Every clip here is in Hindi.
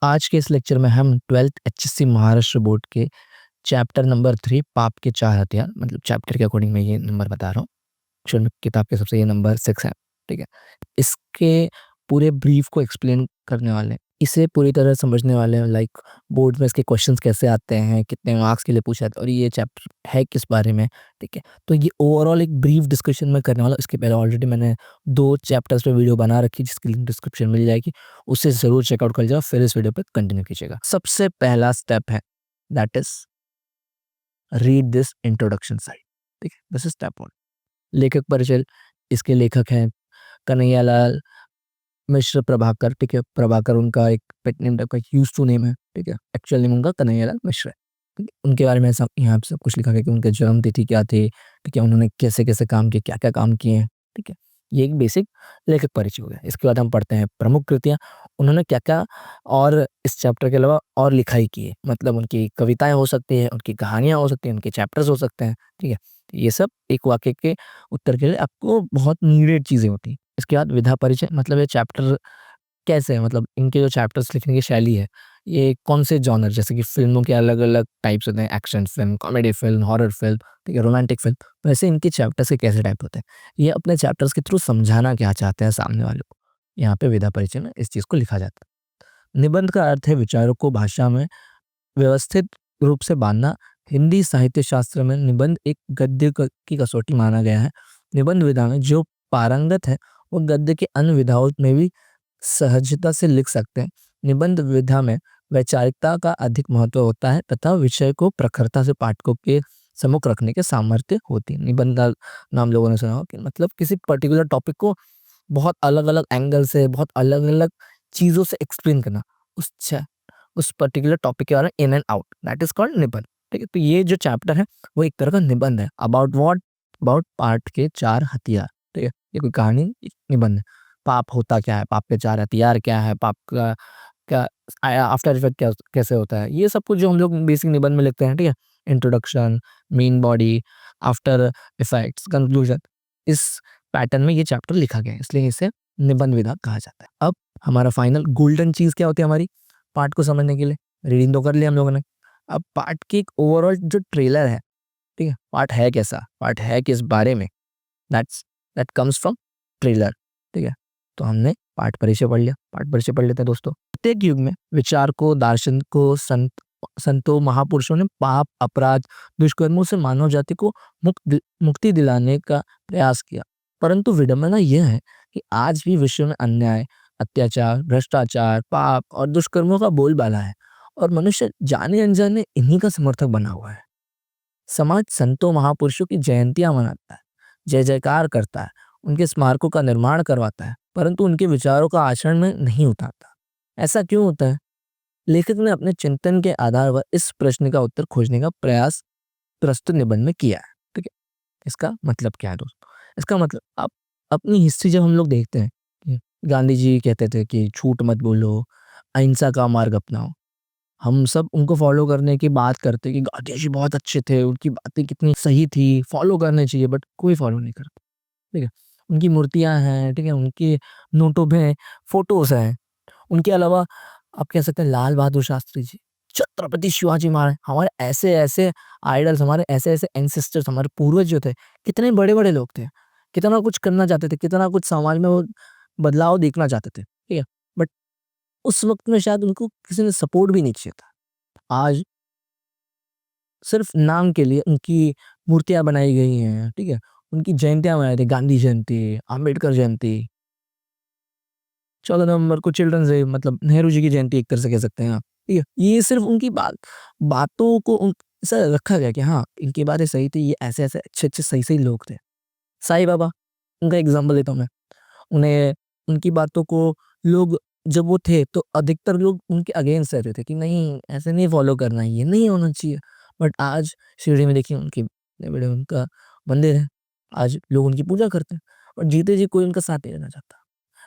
आज के इस लेक्चर में हम 12th एचएससी महाराष्ट्र बोर्ड के चैप्टर नंबर 3 पाप के 4 हथियार, मतलब चैप्टर के अकॉर्डिंग मैं ये नंबर बता रहा हूँ। एक्चुअल किताब के सबसे ये नंबर 6 है, ठीक है? इसके पूरे ब्रीफ को एक्सप्लेन करने वाले हैं। इसे पूरी तरह समझने वाले हैं, लाइक बोर्ड में इसके क्वेश्चंस कैसे आते हैं, कितने मार्क्स के लिए पूछा जाता है और ये चैप्टर है किस बारे में, ठीक है? तो ये ओवरऑल एक ब्रीफ डिस्कशन में करने वाला हूँ। इसके पहले ऑलरेडी मैंने 2 चैप्टर्स पे वीडियो बना रखी है जिसकी लिंक डिस्क्रिप्शन में मिल जाएगी। उसे ज़रूर चेकआउट कर लीजिएगा, फिर इस वीडियो पे कंटिन्यू कीजिएगा। सबसे पहला स्टेप है, that is read this introduction side, ठीक है? This is step 1। लेखक परिचय। इसके लेखक हैं कन्हैयालाल मिश्र प्रभाकर, ठीक है? प्रभाकर उनका एक पेट नेम टाइप का यूज्ड टू नेम है, ठीक है? एक्चुअल नेम उनका कन्हैयालाल मिश्र है, ठीक है? उनके बारे में सब यहाँ पे सब कुछ लिखा गया कि उनकी जन्म तिथि क्या थी, ठीक है? उन्होंने कैसे-कैसे काम किए, क्या-क्या काम किए हैं, ठीक है? ये एक बेसिक लेखक परिचय हो गया। इसके बाद हम पढ़ते हैं प्रमुख कृतियाँ, उन्होंने क्या-क्या और इस चैप्टर के अलावा और लिखाई की है, मतलब उनकी कविताएँ हो सकती हैं, उनकी कहानियाँ हो सकती हैं, उनके चैप्टर्स हो सकते हैं, ठीक है? ये सब एक वाक्य के उत्तर के लिए आपको बहुत नीडेड चीज़ें होती हैं। इसके बाद विधा परिचय, मतलब ये चैप्टर कैसे है, मतलब इनके जो चैप्टर्स लिखने की शैली है, ये कौन से जॉनर, जैसे कि फ़िल्मों के अलग-अलग टाइप्स होते हैं, action film, comedy film, horror film, ठीक है, रोमांटिक फ़िल्म, वैसे इनके चैप्टर्स के कैसे टाइप होते हैं। ये अपने चैप्टर्स के थ्रू समझाना क्या चाहते हैं सामने वाले को। यहाँ पे विधा परिचय में इस चीज़ को लिखा जाता है। निबंध का अर्थ है विचारों को भाषा में व्यवस्थित रूप से बाँधना। हिंदी साहित्य शास्त्र में निबंध एक गद्य की कसौटी माना गया है। निबंध विधा में जो पारंगत है, वो गद्य के अन्य विधाओं में भी सहजता से लिख सकते हैं। निबंध विधा में वैचारिकता का अधिक महत्व होता है तथा विषय को प्रखरता से पाठकों के सम्मुख रखने के सामर्थ्य होती है। निबंध का नाम लोगों ने सुना हो कि मतलब किसी पर्टिकुलर टॉपिक को बहुत अलग-अलग एंगल से, बहुत अलग-अलग चीज़ों से एक्सप्लेन करना। उस छ उस पर्टिकुलर टॉपिक के बारे में in and out, that is called निबंध, ठीक है? तो ये जो चैप्टर है, वो एक तरह का निबंध है। About what? अबाउट पाठ के 4 हथियार, ठीक है? ये कोई कहानी, एक निबंध है। पाप होता क्या है? पाप के 4 हथियार क्या है? पाप का क्या आफ्टर इफेक्ट क्या कैसे होता है? ये सब कुछ जो हम लोग बेसिक निबंध में लिखते हैं, ठीक है? Introduction, main body, after effects, conclusion, इस पैटर्न में ये चैप्टर लिखा गया है, इसलिए इसे निबंध विधा कहा जाता है। अब हमारा फाइनल गोल्डन चीज़ क्या होती है हमारी पाठ को समझने के लिए? रीडिंग तो कर लिया हम लोगों ने। अब पाठ की एक ओवरऑल जो ट्रेलर है, ठीक है? पाठ है कैसा? पाठ है किस बारे में? That's that comes from trailer, ठीक है? तो हमने पाठ परिचय पढ़ लिया। पाठ परिचय पढ़ लेते हैं दोस्तों। प्रत्येक युग में विचारकों, दार्शनिकों, संतों, महापुरुषों ने पाप, अपराध, दुष्कर्मों से मानव जाति को मुक्ति दिलाने का प्रयास किया। परंतु विडंबना यह है कि आज भी विश्व में अन्याय, अत्याचार, भ्रष्टाचार, पाप और दुष्कर्मों का बोलबाला है और मनुष्य जाने-अनजाने इन्हीं का समर्थक बना हुआ है। समाज संतों, महापुरुषों की जयंतियाँ मनाता है, जय-जयकार करता है, उनके स्मारकों का निर्माण करवाता है, परंतु उनके विचारों का आचरण में नहीं उतारता। ऐसा क्यों होता है? लेखक ने अपने चिंतन के आधार पर इस प्रश्न का उत्तर खोजने का प्रयास प्रस्तुत निबंध में किया है, ठीक है? इसका मतलब क्या है दोस्तों? इसका मतलब आप अपनी हिस्ट्री जब हम लोग देखते हैं, गांधी जी कहते थे कि झूठ मत बोलो, अहिंसा का मार्ग अपनाओ। हम सब उनको फ़ॉलो करने की बात करते कि गांधी जी बहुत अच्छे थे, उनकी बातें कितनी सही थी, फ़ॉलो करने चाहिए, बट कोई फ़ॉलो नहीं करता, ठीक है? उनकी मूर्तियाँ हैं, ठीक है? उनके नोटों में फ़ोटोज़ हैं। उनके अलावा आप कह सकते हैं लाल बहादुर शास्त्री जी, छत्रपति शिवाजी महाराज, हमारे ऐसे-ऐसे आइडल्स, हमारे ऐसे-ऐसे एंसेस्टर्स, हमारे पूर्वज जो थे, कितने बड़े-बड़े लोग थे। कितना कुछ करना चाहते थे, कितना कुछ समाज में वो बदलाव देखना चाहते थे, ठीक है? बट उस वक़्त में शायद उनको किसी ने सपोर्ट भी नहीं किया था। आज सिर्फ़ नाम के लिए उनकी मूर्तियाँ बनाई गई हैं, ठीक है? उनकी जयंतियाँ मनाई थी, गांधी जयंती, अम्बेडकर जयंती, 14 नवंबर को चिल्ड्रंस डे, मतलब नेहरू जी की जयंती एक तरह से कह सकते हैं आप, ठीक है? ये सिर्फ़ उनकी बातों को ऐसा रखा गया कि हाँ, इनकी बातें सही थी, ये ऐसे-ऐसे अच्छे-अच्छे सही-सही लोग थे। साईं बाबा, उनका एग्ज़ाम्पल देता हूँ मैं। उन्हें उनकी बातों को लोग जब वो थे तो अधिकतर लोग उनके अगेंस्ट रहते थे कि नहीं, ऐसे नहीं फ़ॉलो करना है, ये नहीं होना चाहिए। बट आज शिरडी में देखिए उनकी इतने बड़े उनका मंदिर है। आज लोग उनकी पूजा करते हैं और जीते जी कोई उनका साथ नहीं देना चाहता।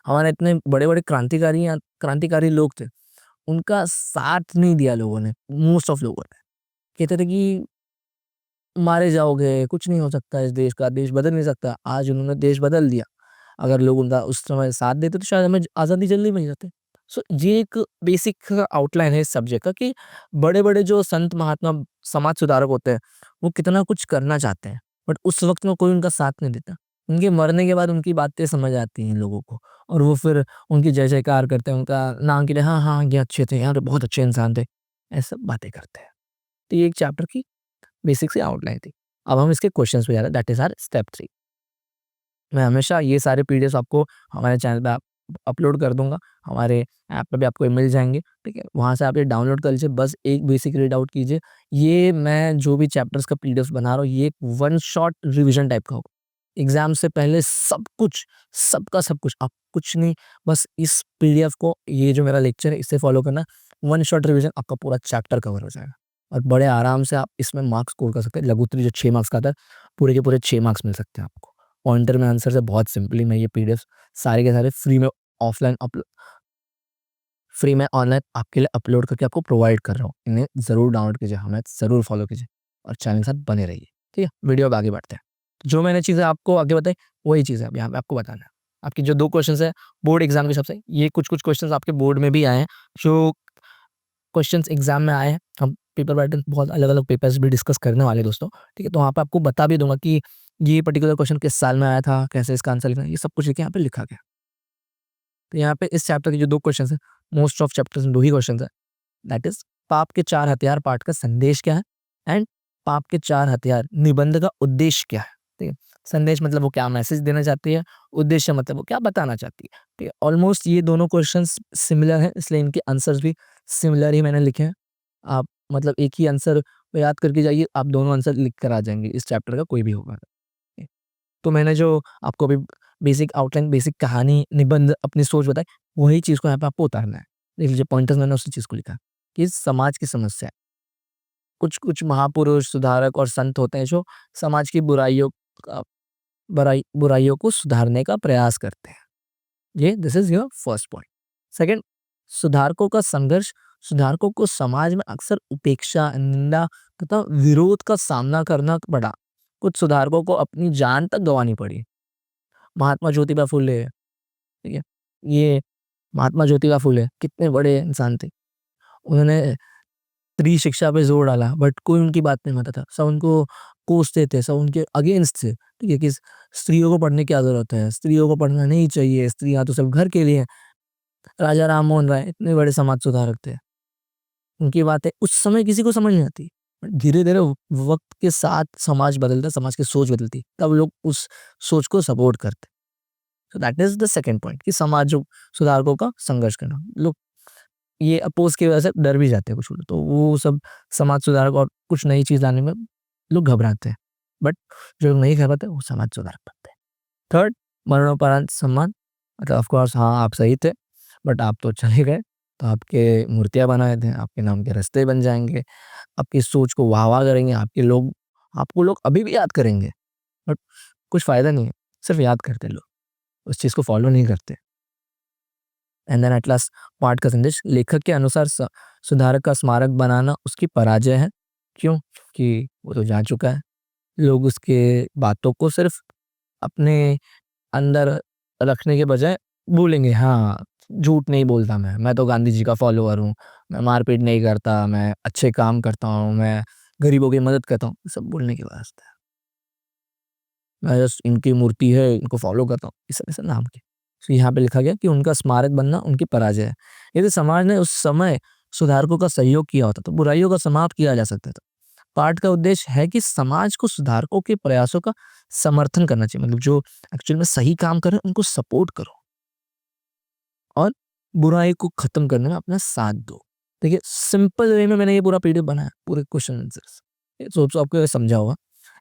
हमारे इतने बड़े-बड़े क्रांतिकारी लोग थे, उनका साथ नहीं दिया लोगों ने, मोस्ट ऑफ लोगों ने। कहते थे कि मारे जाओगे, कुछ नहीं हो सकता इस देश का, देश बदल नहीं सकता। आज उन्होंने देश बदल दिया। अगर लोग उनका उस समय साथ देते तो शायद हमें आज़ादी जल्दी मिल जाती। सो ये एक बेसिक आउटलाइन है इस सब्जेक्ट का कि बड़े-बड़े जो संत महात्मा समाज सुधारक होते हैं, वो कितना कुछ करना चाहते हैं, बट उस वक़्त में कोई उनका साथ नहीं देता। उनके मरने के बाद उनकी बातें समझ आती हैं लोगों को और वो फिर उनकी जय-जयकार करते हैं, उनका नाम के लिए हाँ, हाँ, ये अच्छे थे, यार बहुत अच्छे इंसान थे, ऐसा बातें करते हैं। तो ये एक चैप्टर की बेसिक सी आउटलाइन थी। अब हम इसके क्वेश्चंस पे जा रहे हैं, दैट इज़ आवर स्टेप 3। मैं हमेशा ये सारे पीडीएफ्स आपको हमारे चैनल पे अपलोड कर दूँगा। हमारे ऐप पे भी आपको ये मिल जाएँगे, ठीक है? वहाँ से आप ये डाउनलोड कर लीजिए, बस एक बेसिक रीड आउट कीजिए। ये मैं जो भी चैप्टर्स का पीडीएफ बना रहा हूँ, ये एक वन शॉट रिवीजन टाइप का होगा। एग्ज़ाम से पहले सब कुछ, सबका सब कुछ, आप कुछ नहीं, बस इस पीडीएफ को, ये जो मेरा लेक्चर है, इसे फॉलो करना, वन शॉट रिवीजन आपका पूरा चैप्टर कवर हो जाएगा और बड़े आराम से आप इसमें मार्क्स स्कोर कर सकते हैं। लघुत्तरी जो 6 मार्क्स का आता है, पूरे के पूरे 6 मार्क्स मिल सकते हैं आपको। पॉइंटर में आंसर है, बहुत सिंपली मैं ये पीडीएफ सारे के सारे फ्री में ऑनलाइन आपके लिए अपलोड करके आपको प्रोवाइड कर रहा हूँ। इन्हें ज़रूर डाउनलोड कीजिए, हमें ज़रूर फॉलो कीजिए और चैनल के साथ बने रहिए। ठीक है? वीडियो अब आगे बढ़ते हैं। तो जो मैंने चीज़ें आपको आगे बताई, वही चीज़ है अब यहाँ पे आपको बताना है। आपकी जो 2 क्वेश्चन्स हैं बोर्ड एग्ज़ाम के हिसाब से, ये कुछ-कुछ क्वेश्चन्स आपके बोर्ड में भी आए हैं, जो क्वेश्चन्स एग्ज़ाम में आए हैं। हम पेपर पैटर्न बहुत अलग-अलग पेपर्स भी डिस्कस करने वाले हैं दोस्तों, ठीक है? तो वहाँ पे आपको बता भी दूँगा कि ये पर्टिकुलर क्वेश्चन किस साल में आया था, कैसे इसका आंसर लिखना है, ये सब कुछ देखिए यहाँ पे लिखा गया है। तो यहाँ पे इस चैप्टर के जो 2 क्वेश्चन्स हैं, मोस्ट ऑफ चैप्टर्स में 2 ही क्वेश्चन्स हैं, दैट इज़ पाप के 4 हथियार पाठ का संदेश क्या है एंड पाप के 4 हथियार निबंध का उद्देश्य क्या है, ठीक है? संदेश मतलब वो क्या मैसेज देना चाहती है, उद्देश्य मतलब वो क्या बताना चाहती है, ठीक है? ऑलमोस्ट ये दोनों क्वेश्चन्स सिमिलर हैं, इसलिए इनके आंसर्स भी सिमिलर ही मैंने लिखे हैं। आप मतलब एक ही आंसर को याद करके जाइए, आप दोनों आंसर लिख कर आ जाएँगे, इस चैप्टर का कोई भी होगा। तो मैंने जो आपको अभी बेसिक आउटलाइन, बेसिक कहानी, निबंध, अपनी सोच बताई, वही चीज़ को यहाँ पे आपको उतारना है। देख लीजिए पॉइंटर्स मैंने उसी चीज़ को लिखा कि समाज की समस्या है। कुछ-कुछ महापुरुष, सुधारक और संत होते हैं जो समाज की का बुराइयों को सुधारने का प्रयास करते हैं। ये this is your first point. Second, सुधारकों का संघर्ष, सुधारकों को समाज में अक्सर उपेक्षा, निंदा तथा विरोध का सामना करना पड़ा। कुछ सुधारकों को अपनी जान तक गँवानी पड़ी। महात्मा ज्योतिबा फुले, ठीक है? ये महात्मा ज्योतिबा फुले कितने बड़े इंसान थे। उन्होंने स्त्री शिक्षा पे ज़ोर डाला बट कोई उनकी बात नहीं मानता था। सब उनको कोसते थे, सब उनके अगेंस्ट थे, ठीक है? कि स्त्रियों को पढ़ने की क्या ज़रूरत है? स्त्रियों को पढ़ना नहीं चाहिए, स्त्रियाँ तो सब घर के लिए हैं। राजा राम मोहन राय इतने बड़े समाज सुधारक थे। उनकी बातें उस समय किसी को समझ नहीं आती। बट धीरे-धीरे वक़्त के साथ समाज बदलता, समाज की सोच बदलती, तब लोग उस सोच को सपोर्ट करते। So that is the second point कि समाज सुधारकों का संघर्ष करना। लोग ये अपोज़ की वजह से डर भी जाते हैं कुछ लोग, तो वो सब समाज सुधारक और कुछ नई चीज़ लाने में लोग घबराते हैं। बट जो लोग नहीं घबराते वो समाज सुधारक बनते हैं। थर्ड, मरणोपरांत सम्मान, मतलब ऑफ कोर्स हाँ, आप सही थे, बट आप तो चले गए, तो आपके मूर्तियाँ बनाए थे, आपके नाम के रास्ते बन जाएँगे, आपकी सोच को वाह-वाह करेंगे, आपको लोग अभी भी याद करेंगे, बट कुछ फ़ायदा नहीं है, सिर्फ़ याद करते हैं लोग, उस चीज़ को फ़ॉलो नहीं करते। एंड देन एट लास्ट पाठ का संदेश, लेखक के अनुसार सुधारक का स्मारक बनाना उसकी पराजय है। क्यों? कि वो तो जा चुका है। लोग उसके बातों को सिर्फ़ अपने अंदर रखने के बजाय बोलेंगे, हाँ, झूठ नहीं बोलता मैं तो गांधी जी का फॉलोवर हूँ, मैं मारपीट नहीं करता, मैं अच्छे काम करता हूँ, मैं गरीबों की मदद करता हूँ, सब बोलने के वास्ते है। मैं जस्ट इनकी मूर्ति है, इनको फॉलो करता हूँ, इस ऐसे नाम के। तो यहाँ पे लिखा गया कि उनका स्मारक बनना उनकी पराजय है। यदि समाज ने उस समय सुधारकों का सहयोग किया होता, तो बुराइयों को समाप्त किया जा सकता था। पाठ का उद्देश्य है कि समाज को सुधारकों के प्रयासों का समर्थन करना चाहिए, मतलब जो एक्चुअल में सही काम कर रहे हैं, उनको सपोर्ट करो और बुराई को खत्म करने में अपना साथ दो। देखिए, सिंपल वे में मैंने ये पूरा पीडीएफ बनाया, पूरे क्वेश्चन आंसर्स। ये सोच आपको ये समझा होगा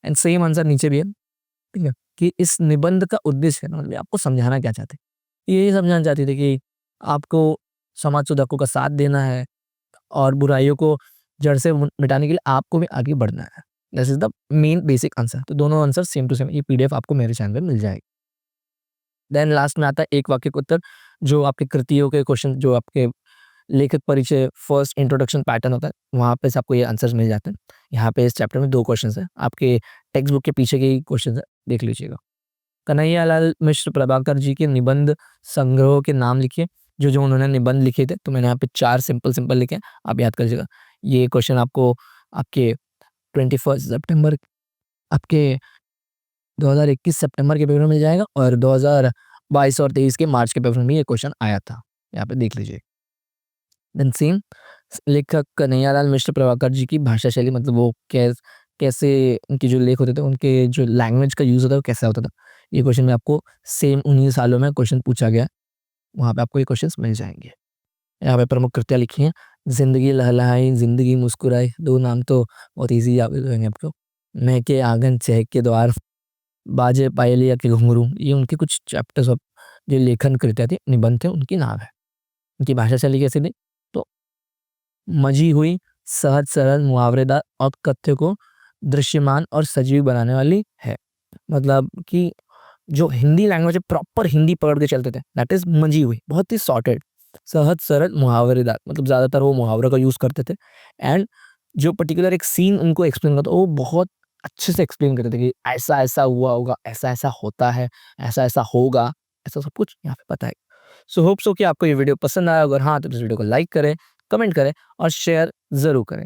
एंड सेम आंसर नीचे भी है। ठीक है? कि इस निबंध का उद्देश्य है ना, मतलब आपको समझाना क्या चाहते हैं? यही समझाना चाहते थे कि आपको समाज सुधारकों का साथ देना है और बुराइयों को जड़ से मिटाने के लिए आपको भी आगे बढ़ना है। This is the main basic answer. तो दोनों आंसर सेम टू सेम, ये पीडीएफ आपको मेरे चैनल पे मिल जाएगी। देन लास्ट में आता है एक वाक्य का उत्तर, जो आपकी कृतियों के क्वेश्चन, जो आपके लेखक परिचय फर्स्ट इंट्रोडक्शन पैटर्न होता है, वहाँ पे से आपको ये आंसर्स मिल जाते हैं। यहाँ पे इस चैप्टर में 2 क्वेश्चंस हैं, आपके टेक्स्ट बुक के पीछे के ही क्वेश्चंस हैं, देख लीजिएगा। कन्हैयालाल मिश्र प्रभाकर जी के निबंध संग्रह के नाम लिखिए, जो उन्होंने निबंध लिखे थे, तो मैंने यहाँ पे 4 सिंपल लिखे हैं, आप याद कर लीजिएगा। ये क्वेश्चन आपको आपके 21 सितंबर आपके 2021 सितंबर के पेपर में मिल जाएगा और 2022 और 23 के मार्च के पेपर में ये क्वेश्चन आया था। यहाँ पे देख लीजिए। देन सेम लेखक कन्हैयालाल मिश्र प्रभाकर जी की भाषा शैली, मतलब वो कैसे उनके जो लेख होते थे, उनके जो लैंग्वेज का यूज़ होता है वो कैसा होता था। ये क्वेश्चन में आपको सेम उन्हीं सालों में क्वेश्चन पूछा गया है, वहाँ पे आपको ये क्वेश्चंस मिल जाएँगे। यहाँ पे प्रमुख कृतियाँ लिखी हैं, ज़िंदगी लहलहाई, ज़िंदगी मुस्कुराई, 2 नाम तो बहुत ईज़ी याद हो जाएँगे आपको। महके आँगन चहक के द्वार, बाजे पायलिया के घुंघरू, ये उनके कुछ चैप्टर्स ऑफ जो लेखन कृतियाँ थी, निबंध थे, उनकी नाम है। उनकी भाषा शैली कैसी थी? तो मजी हुई, सहज सरल, मुहावरेदार और कथ्य को दृश्यमान और सजीव बनाने वाली है। मतलब कि जो हिंदी लैंग्वेज है, प्रॉपर हिंदी पकड़ के चलते थे, दैट इज़ मंजी हुई, बहुत ही सॉर्टेड, सहज सरल, मुहावरेदार, मतलब ज़्यादातर वो मुहावरों का यूज़ करते थे एंड जो पर्टिकुलर एक सीन उनको एक्सप्लेन करता, वो बहुत अच्छे से एक्सप्लेन करते थे कि ऐसा-ऐसा हुआ होगा, ऐसा-ऐसा होता है, ऐसा-ऐसा होगा, ऐसा सब कुछ यहाँ पे बताया। सो होप सो कि आपको ये वीडियो पसंद आया, अगर हाँ, तो इस वीडियो को लाइक करें, कमेंट करें और शेयर ज़रूर करें।